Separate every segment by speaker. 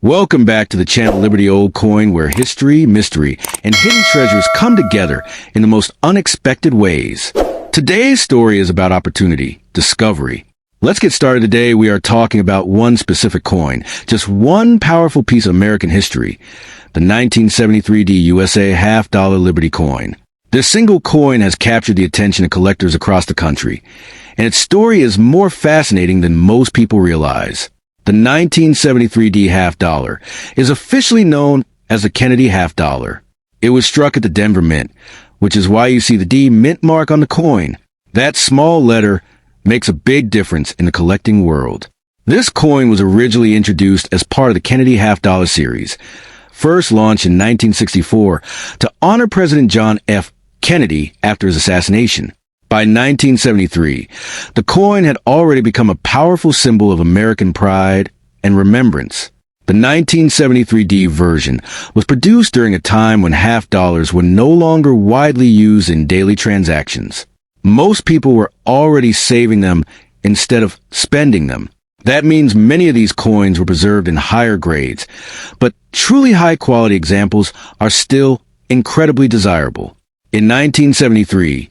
Speaker 1: Welcome back to the channel Liberty Old Coin, where history, mystery, and hidden treasures come together in the most unexpected ways. Today's story is about opportunity, discovery. Let's get started. Today we are talking about one specific coin, just one powerful piece of American history, the 1973 USA $half-dollar Liberty coin. This single coin has captured the attention of collectors across the country, and its story is more fascinating than most people realize. The 1973 $half-dollar is officially known as the Kennedy $half-dollar. It was struck at the Denver Mint, which is why you see the D mint mark on the coin. That small letter makes a big difference in the collecting world. This coin was originally introduced as part of the Kennedy $half-dollar series, first launched in 1964 to honor President John F. Kennedy after his assassination. By 1973, the coin had already become a powerful symbol of American pride and remembrance. The 1973 D version was produced during a time when half-dollars were no longer widely used in daily transactions. Most people were already saving them instead of spending them. That means many of these coins were preserved in higher grades, but truly high-quality examples are still incredibly desirable. In 1973,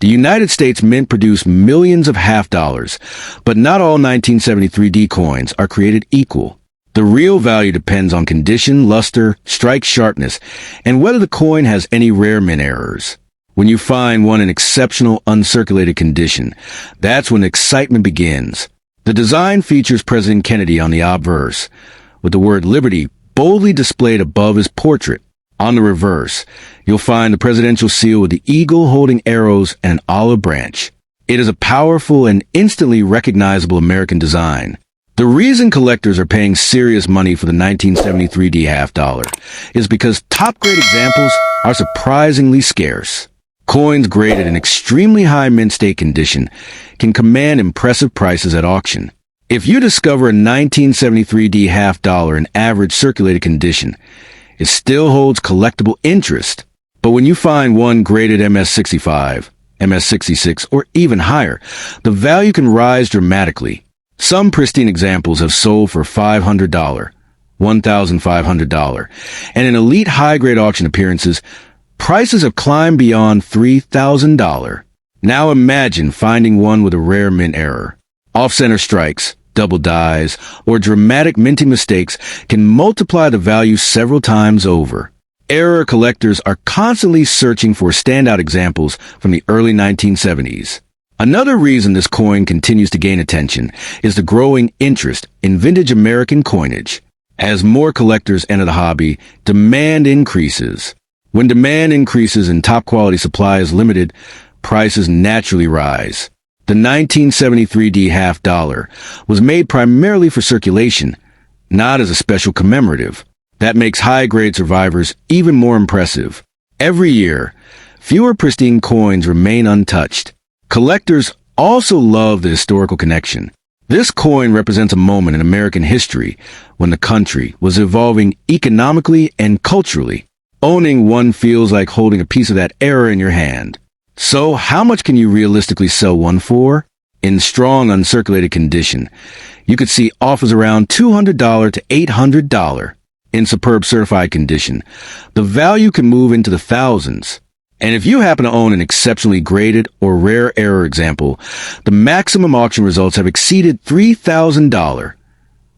Speaker 1: the United States Mint produced millions of half-dollars, but not all 1973 D coins are created equal. The real value depends on condition, luster, strike sharpness, and whether the coin has any rare mint errors. When you find one in exceptional uncirculated condition, that's when excitement begins. The design features President Kennedy on the obverse, with the word Liberty boldly displayed above his portrait. On the reverse, you'll find the presidential seal with the eagle holding arrows and an olive branch. It is a powerful and instantly recognizable American design. The reason collectors are paying serious money for the 1973 D half-dollar is because top-grade examples are surprisingly scarce. Coins graded in extremely high mint state condition can command impressive prices at auction. If you discover a 1973 D half-dollar in average circulated condition, it still holds collectible interest. But when you find one graded MS65, MS66, or even higher, the value can rise dramatically. Some pristine examples have sold for $500, $1,500, and in elite high-grade auction appearances, prices have climbed beyond $3,000. Now imagine finding one with a rare mint error. Off-center strikes, double dies, or dramatic minting mistakes can multiply the value several times over. Error collectors are constantly searching for standout examples from the early 1970s. Another reason this coin continues to gain attention is the growing interest in vintage American coinage. As more collectors enter the hobby, demand increases. When demand increases and top-quality supply is limited, prices naturally rise. The 1973 D half-dollar was made primarily for circulation, not as a special commemorative. That makes high-grade survivors even more impressive. Every year, fewer pristine coins remain untouched. Collectors also love the historical connection. This coin represents a moment in American history when the country was evolving economically and culturally. Owning one feels like holding a piece of that era in your hand. So, how much can you realistically sell one for? In strong uncirculated condition, you could see offers around $200 to $800. In superb certified condition, the value can move into the thousands. And if you happen to own an exceptionally graded or rare error example, the maximum auction results have exceeded $3,000,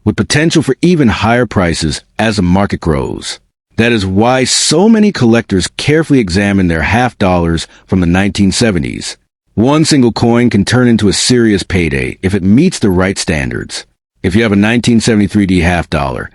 Speaker 1: with potential for even higher prices as the market grows. That is why so many collectors carefully examine their half-dollars from the 1970s. One single coin can turn into a serious payday if it meets the right standards. If you have a 1973 D half-dollar,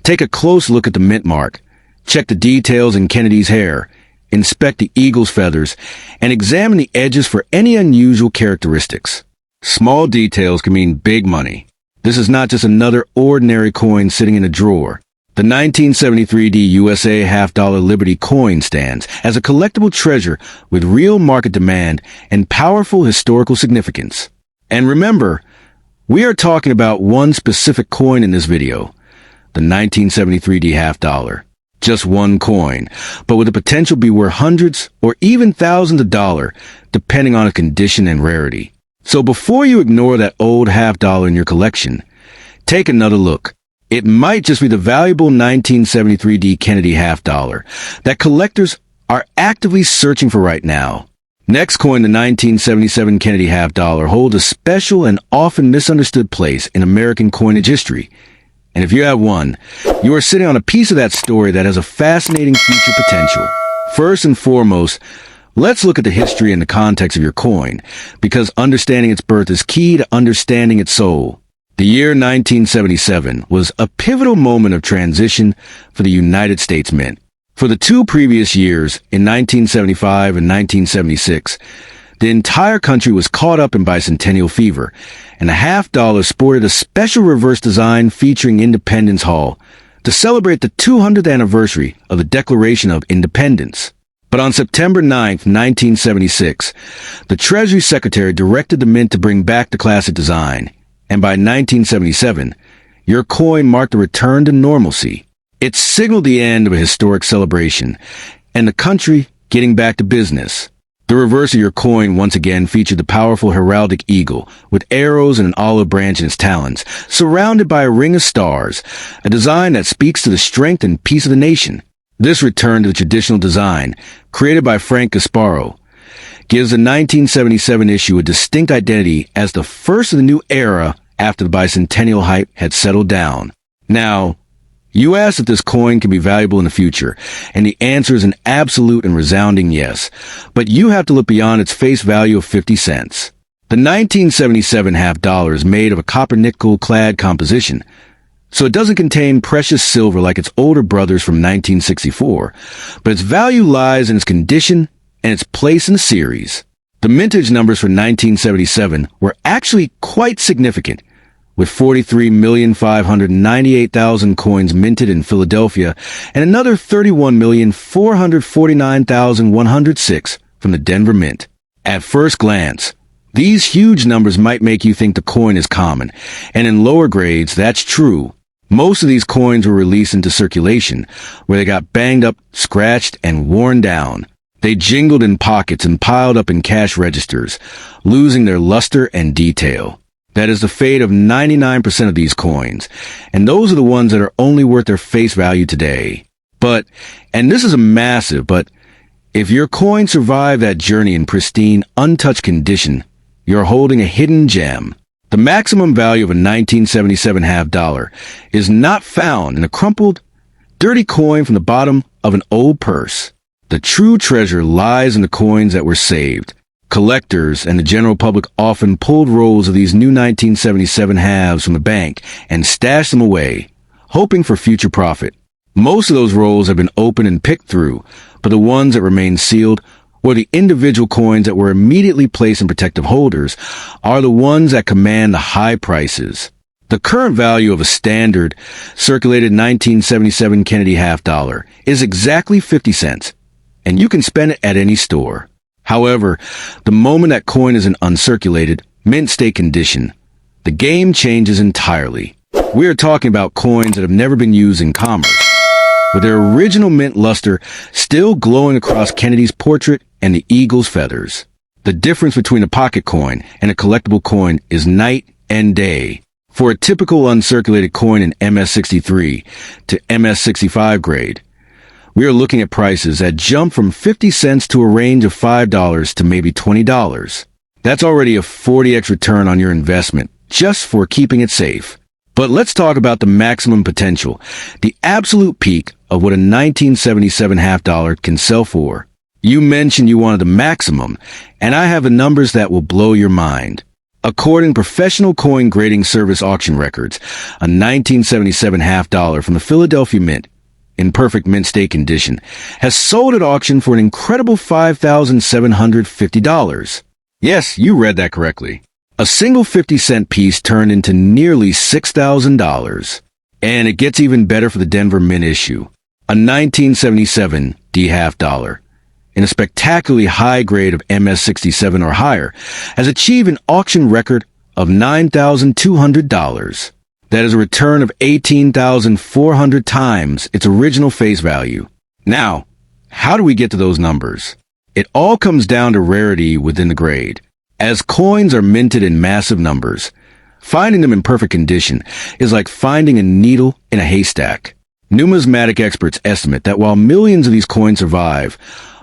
Speaker 1: take a close look at the mint mark, check the details in Kennedy's hair, inspect the eagle's feathers, and examine the edges for any unusual characteristics. Small details can mean big money. This is not just another ordinary coin sitting in a drawer. The 1973 D USA $half-dollar Liberty coin stands as a collectible treasure with real market demand and powerful historical significance. And remember, we are talking about one specific coin in this video, the 1973 D half-dollar. Just one coin, but with the potential to be worth hundreds or even thousands of dollars, depending on its condition and rarity. So before you ignore that old half-dollar in your collection, take another look. It might just be the valuable 1973 Kennedy half-dollar that collectors are actively searching for right now. Next coin, the 1977 Kennedy half-dollar, holds a special and often misunderstood place in American coinage history. And if you have one, you are sitting on a piece of that story that has a fascinating future potential. First and foremost, let's look at the history and the context of your coin, because understanding its birth is key to understanding its soul. The year 1977 was a pivotal moment of transition for the United States Mint. For the 2 previous years, in 1975 and 1976, the entire country was caught up in bicentennial fever, and the half-dollar sported a special reverse design featuring Independence Hall to celebrate the 200th anniversary of the Declaration of Independence. But on September 9, 1976, the Treasury Secretary directed the Mint to bring back the classic design, and by 1977, your coin marked a return to normalcy. It signaled the end of a historic celebration, and the country getting back to business. The reverse of your coin once again featured the powerful heraldic eagle, with arrows and an olive branch in its talons, surrounded by a ring of stars, a design that speaks to the strength and peace of the nation. This return to the traditional design, created by Frank Gasparo, gives the 1977 issue a distinct identity as the first of the new era after the bicentennial hype had settled down. Now, you asked if this coin can be valuable in the future, and the answer is an absolute and resounding yes. But you have to look beyond its face value of 50 cents. The 1977 half-dollar is made of a copper-nickel-clad composition, so it doesn't contain precious silver like its older brothers from 1964, but its value lies in its condition and its place in the series. The mintage numbers for 1977 were actually quite significant, with 43,598,000 coins minted in Philadelphia and another 31,449,106 from the Denver Mint. At first glance, these huge numbers might make you think the coin is common, and in lower grades, that's true. Most of these coins were released into circulation, where they got banged up, scratched, and worn down. They jingled in pockets and piled up in cash registers, losing their luster and detail. That is the fate of 99% of these coins, and those are the ones that are only worth their face value today. But, and this is a massive, but if your coin survived that journey in pristine, untouched condition, you're holding a hidden gem. The maximum value of a 1977 half-dollar is not found in a crumpled, dirty coin from the bottom of an old purse. The true treasure lies in the coins that were saved. Collectors and the general public often pulled rolls of these new 1977 halves from the bank and stashed them away, hoping for future profit. Most of those rolls have been opened and picked through, but the ones that remain sealed, or the individual coins that were immediately placed in protective holders, are the ones that command the high prices. The current value of a standard, circulated 1977 Kennedy half-dollar is exactly 50 cents, and you can spend it at any store. However, the moment that coin is in uncirculated, mint state condition, the game changes entirely. We are talking about coins that have never been used in commerce, with their original mint luster still glowing across Kennedy's portrait and the eagle's feathers. The difference between a pocket coin and a collectible coin is night and day. For a typical uncirculated coin in MS63 to MS65 grade, we are looking at prices that jump from 50 cents to a range of $5 to maybe $20. That's already a 40x return on your investment, just for keeping it safe. But let's talk about the maximum potential, the absolute peak of what a 1977 half-dollar can sell for. You mentioned you wanted the maximum, and I have the numbers that will blow your mind. According to professional coin grading service auction records, a 1977 half-dollar from the Philadelphia Mint, in perfect mint state condition, has sold at auction for an incredible $5,750. Yes, you read that correctly. A single 50-cent piece turned into nearly $6,000. And it gets even better for the Denver Mint issue. A 1977 D half-dollar, in a spectacularly high grade of MS67 or higher, has achieved an auction record of $9,200. That is a return of 18,400 times its original face value. Now, how do we get to those numbers? It all comes down to rarity within the grade. As coins are minted in massive numbers, Finding them in perfect condition is like finding a needle in a haystack. Numismatic experts estimate that while millions of these coins survive,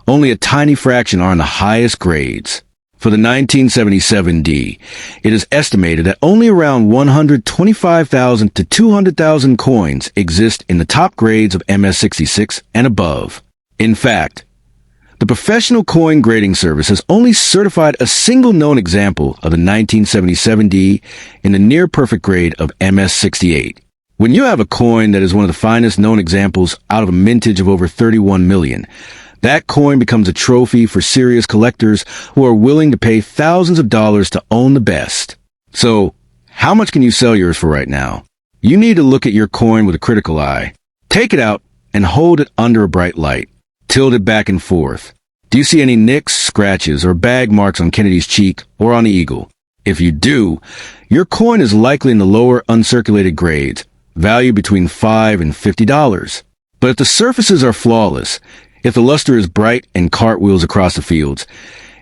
Speaker 1: only a tiny fraction are in the highest grades. For the 1977 D, it is estimated that only around 125,000 to 200,000 coins exist in the top grades of MS66 and above. In fact, the professional coin grading service has only certified a single known example of the 1977 D in the near-perfect grade of MS68. When you have a coin that is one of the finest known examples out of a mintage of over 31 million, that coin becomes a trophy for serious collectors who are willing to pay thousands of dollars to own the best. So, how much can you sell yours for right now? You need to look at your coin with a critical eye. Take it out and hold it under a bright light. Tilt it back and forth. Do you see any nicks, scratches, or bag marks on Kennedy's cheek or on the eagle? If you do, your coin is likely in the lower uncirculated grades, valued between $5 and $50. But if the surfaces are flawless, if the luster is bright and cartwheels across the fields,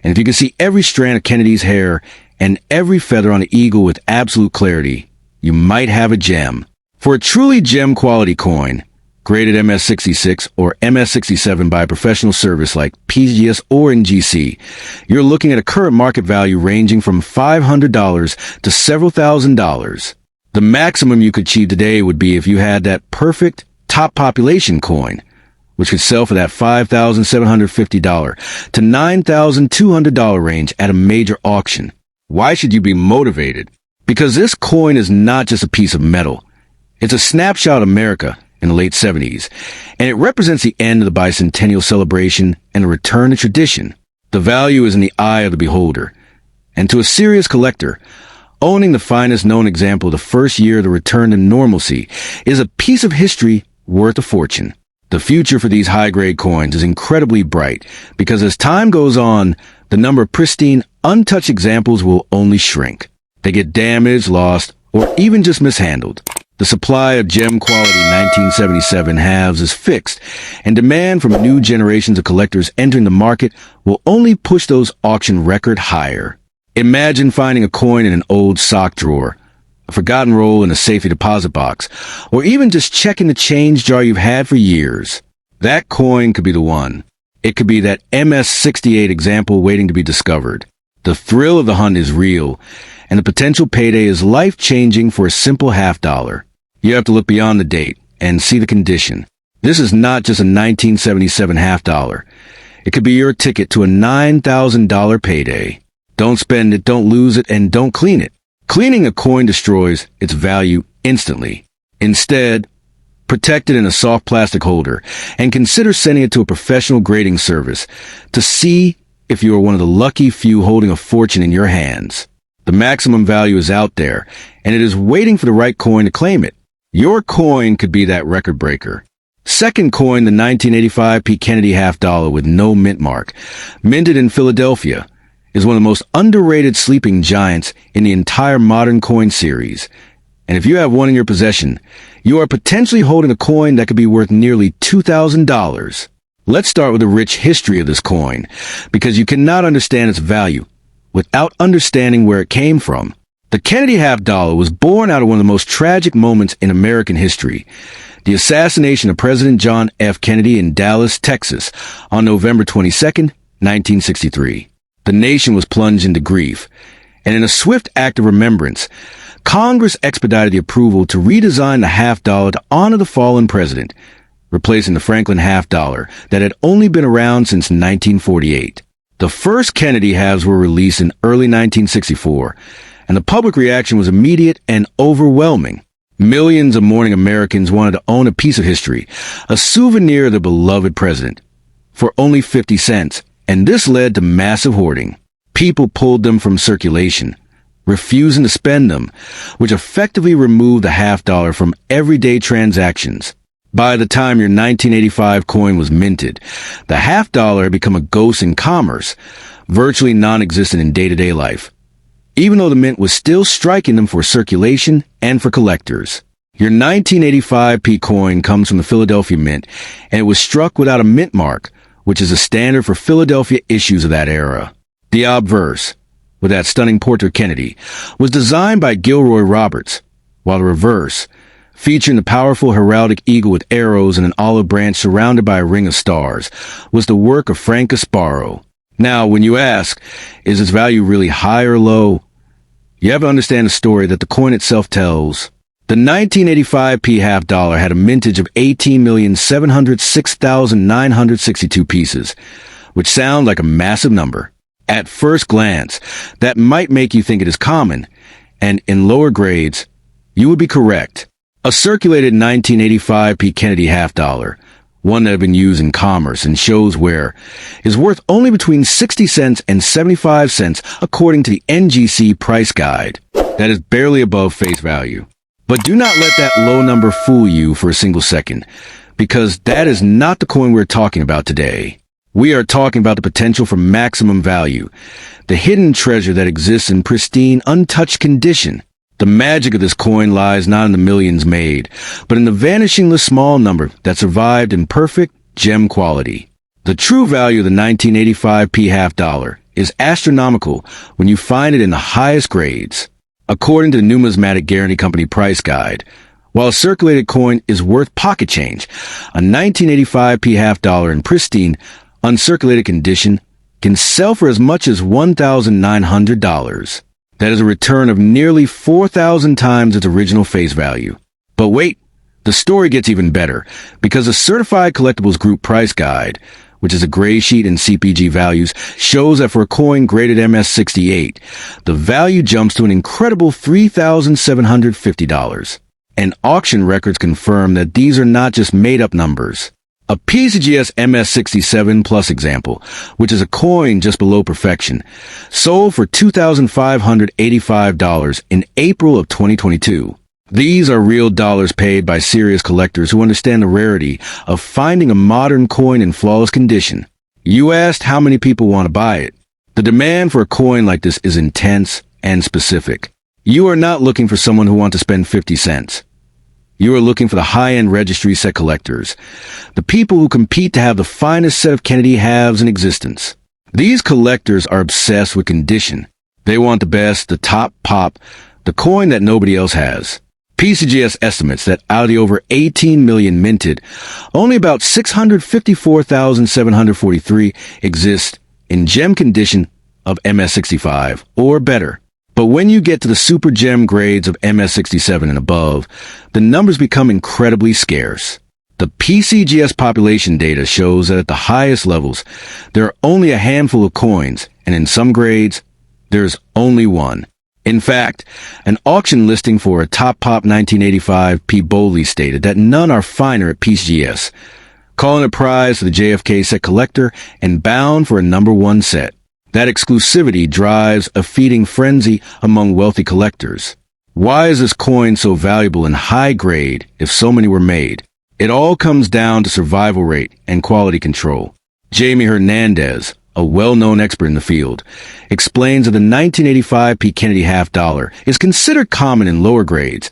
Speaker 1: and if you can see every strand of Kennedy's hair and every feather on the eagle with absolute clarity, you might have a gem. For a truly gem quality coin, graded MS66 or MS67 by a professional service like PGS or NGC, you're looking at a current market value ranging from $500 to several $1,000s. The maximum you could achieve today would be if you had that perfect top population coin, which could sell for that $5,750 to $9,200 range at a major auction. Why should you be motivated? Because this coin is not just a piece of metal. It's a snapshot of America in the late 70s, and it represents the end of the bicentennial celebration and a return to tradition. The value is in the eye of the beholder. And to a serious collector, owning the finest known example of the first year of the return to normalcy is a piece of history worth a fortune. The future for these high-grade coins is incredibly bright because as time goes on, the number of pristine, untouched examples will only shrink. They get damaged, lost, or even just mishandled. The supply of gem-quality 1977 halves is fixed, and demand from new generations of collectors entering the market will only push those auction records higher. Imagine finding a coin in an old sock drawer, a forgotten roll in a safety deposit box, or even just checking the change jar you've had for years. That coin could be the one. It could be that MS68 example waiting to be discovered. The thrill of the hunt is real, and the potential payday is life-changing for a simple $half. You have to look beyond the date and see the condition. This is not just a 1977 $half. It could be your ticket to a $9,000 payday. Don't spend it, don't lose it, and don't clean it. Cleaning a coin destroys its value instantly. Instead, protect it in a soft plastic holder and consider sending it to a professional grading service to see if you are one of the lucky few holding a fortune in your hands. The maximum value is out there, and it is waiting for the right coin to claim it. Your coin could be that record breaker. Second coin, the 1985 P. Kennedy $half with no mint mark, minted in Philadelphia, is one of the most underrated sleeping giants in the entire modern coin series. And if you have one in your possession, you are potentially holding a coin that could be worth nearly $2,000. Let's start with the rich history of this coin, because you cannot understand its value without understanding where it came from. The Kennedy $half was born out of one of the most tragic moments in American history, the assassination of President John F. Kennedy in Dallas, Texas, on November 22, 1963. The nation was plunged into grief, and in a swift act of remembrance, Congress expedited the approval to redesign the $half to honor the fallen president, replacing the Franklin $half that had only been around since 1948. The first Kennedy halves were released in early 1964, and the public reaction was immediate and overwhelming. Millions of mourning Americans wanted to own a piece of history, a souvenir of their beloved president, for only 50 cents. And this led to massive hoarding. People pulled them from circulation, refusing to spend them, which effectively removed the $half from everyday transactions. By the time your 1985 coin was minted, the $half had become a ghost in commerce, virtually non-existent in day-to-day life, even though the mint was still striking them for circulation and for collectors. Your 1985 P coin comes from the Philadelphia Mint, and it was struck without a mint mark, which is a standard for Philadelphia issues of that era. The obverse, with that stunning portrait Kennedy, was designed by Gilroy Roberts, while the reverse, featuring the powerful heraldic eagle with arrows and an olive branch surrounded by a ring of stars, was the work of Frank Gasparo. Now, when you ask, is its value really high or low? You have to understand the story that the coin itself tells. The 1985 HalfDollar had a mintage of 18,706,962 pieces, which sound like a massive number. At first glance, that might make you think it is common, and in lower grades, you would be correct. A circulated 1985 Kennedy HalfDollar, one that had been used in commerce and shows wear, is worth only between 60 cents and 75 cents according to the NGC price guide. That is barely above face value. But do not let that low number fool you for a single second, because that is not the coin we're talking about today. We are talking about the potential for maximum value, the hidden treasure that exists in pristine, untouched condition. The magic of this coin lies not in the millions made, but in the vanishingly small number that survived in perfect gem quality. The true value of the 1985 HalfDollar is astronomical when you find it in the highest grades. According to the Numismatics Guarantee Company price guide, while a circulated coin is worth pocket change, a 1985 HalfDollar in pristine, uncirculated condition can sell for as much as $1,900. That is a return of nearly 4,000 times its original face value. But wait, the story gets even better, because the Certified Collectibles Group price guide, which is a gray sheet in CPG values, shows that for a coin graded MS68, the value jumps to an incredible $3,750. And auction records confirm that these are not just made-up numbers. A PCGS MS67 Plus example, which is a coin just below perfection, sold for $2,585 in April of 2022. These are real dollars paid by serious collectors who understand the rarity of finding a modern coin in flawless condition. You asked how many people want to buy it. The demand for a coin like this is intense and specific. You are not looking for someone who wants to spend 50 cents. You are looking for the high-end registry set collectors, the people who compete to have the finest set of Kennedy halves in existence. These collectors are obsessed with condition. They want the best, the top pop, the coin that nobody else has. PCGS estimates that out of the over 18 million minted, only about 654,743 exist in gem condition of MS65 or better. But when you get to the super gem grades of MS67 and above, the numbers become incredibly scarce. The PCGS population data shows that at the highest levels, there are only a handful of coins, and in some grades, there's only one. In fact, an auction listing for a Top Pop 1985 P. boldly stated that none are finer at PCGS, calling a prize for the JFK set collector and bound for a number one set. That exclusivity drives a feeding frenzy among wealthy collectors. Why is this coin so valuable and high grade if so many were made? It all comes down to survival rate and quality control. Jamie Hernandez, a well-known expert in the field, explains that the 1985 Kennedy HalfDollar is considered common in lower grades,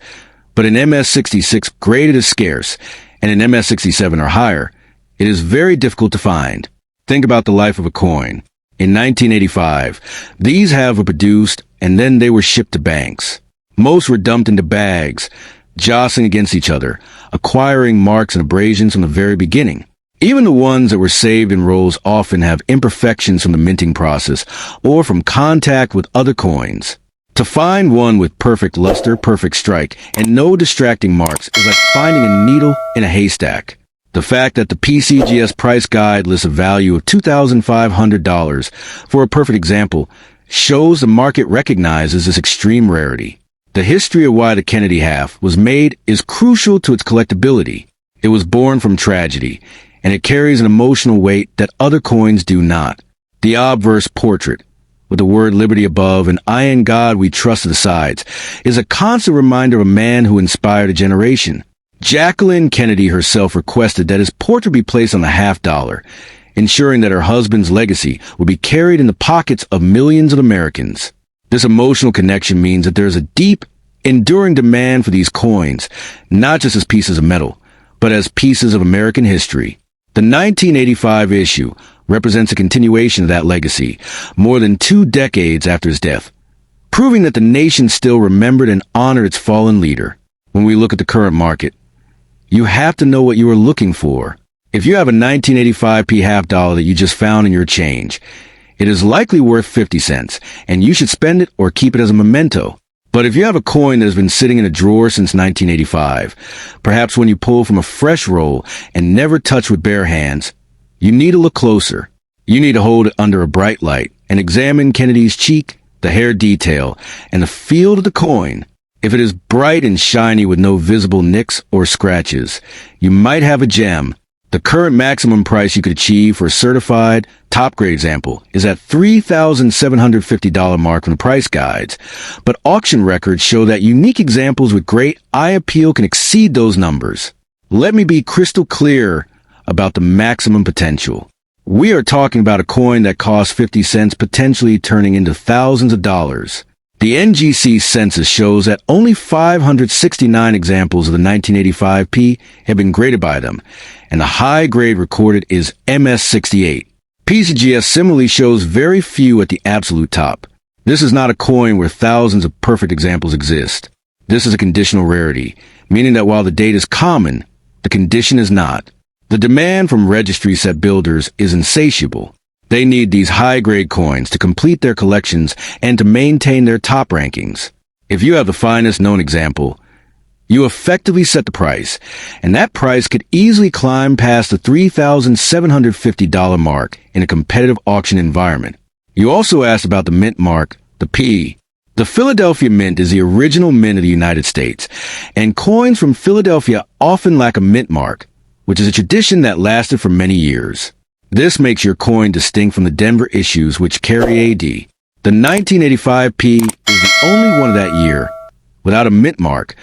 Speaker 1: but in MS66 graded as scarce, and in MS67 or higher, it is very difficult to find. Think about the life of a coin. In 1985, these halves were produced and then they were shipped to banks. Most were dumped into bags, jostling against each other, acquiring marks and abrasions from the very beginning. Even the ones that were saved in rolls often have imperfections from the minting process or from contact with other coins. To find one with perfect luster, perfect strike, and no distracting marks is like finding a needle in a haystack. The fact that the PCGS price guide lists a value of $2,500 for a perfect example shows the market recognizes this extreme rarity. The history of why the Kennedy half was made is crucial to its collectability. It was born from tragedy, and it carries an emotional weight that other coins do not. The obverse portrait, with the word liberty above and I in God we trust at the sides, is a constant reminder of a man who inspired a generation. Jacqueline Kennedy herself requested that his portrait be placed on the HalfDollar, ensuring that her husband's legacy would be carried in the pockets of millions of Americans. This emotional connection means that there is a deep, enduring demand for these coins, not just as pieces of metal, but as pieces of American history. The 1985 issue, represents a continuation of that legacy, more than 2 decades after his death, proving that the nation still remembered and honored its fallen leader. When we look at the current market, you have to know what you are looking for. If you have a 1985p $half that you just found in your change, it is likely worth 50 cents, and you should spend it or keep it as a memento. But if you have a coin that has been sitting in a drawer since 1985, perhaps when you pull from a fresh roll and never touch with bare hands, you need to look closer. You need to hold it under a bright light and examine Kennedy's cheek, the hair detail, and the feel of the coin. If it is bright and shiny with no visible nicks or scratches, you might have a gem. The current maximum price you could achieve for a certified, top-grade example is at $3,750 mark from the price guides, but auction records show that unique examples with great eye appeal can exceed those numbers. Let me be crystal clear about the maximum potential. We are talking about a coin that costs 50 cents potentially turning into thousands of dollars. The NGC census shows that only 569 examples of the 1985p have been graded by them, and the high grade recorded is MS68. PCGS similarly shows very few at the absolute top. This is not a coin where thousands of perfect examples exist. This is a conditional rarity, meaning that while the data is common, the condition is not. The demand from registry set builders is insatiable. They need these high-grade coins to complete their collections and to maintain their top rankings. If you have the finest known example, you effectively set the price, and that price could easily climb past the $3,750 mark in a competitive auction environment. You also asked about the mint mark, the P. The Philadelphia Mint is the original mint of the United States, and coins from Philadelphia often lack a mint mark, which is a tradition that lasted for many years. This makes your coin distinct from the Denver issues which carry AD. The 1985p is the only one of that year without a mint mark,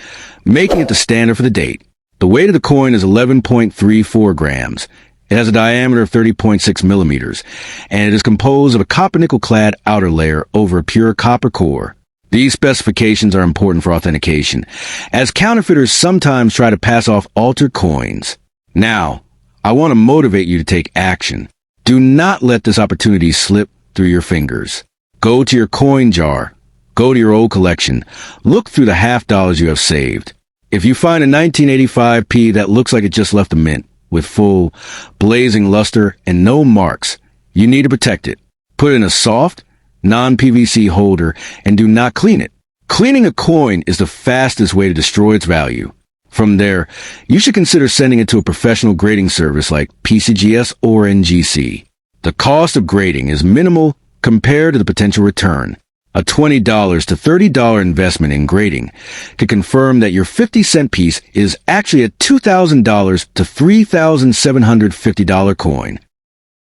Speaker 1: making it the standard for the date. The weight of the coin is 11.34 grams. It has a diameter of 30.6 millimeters, and it is composed of a copper-nickel-clad outer layer over a pure copper core. These specifications are important for authentication, as counterfeiters sometimes try to pass off altered coins. Now, I want to motivate you to take action. Do not let this opportunity slip through your fingers. Go to your coin jar. Go to your old collection. Look through the $half you have saved. If you find a 1985p that looks like it just left the mint, with full, blazing luster and no marks, you need to protect it. Put it in a soft, non-PVC holder and do not clean it. Cleaning a coin is the fastest way to destroy its value. From there, you should consider sending it to a professional grading service like PCGS or NGC. The cost of grading is minimal compared to the potential return. A $20 to $30 investment in grading can confirm that your 50-cent piece is actually a $2,000 to $3,750 coin.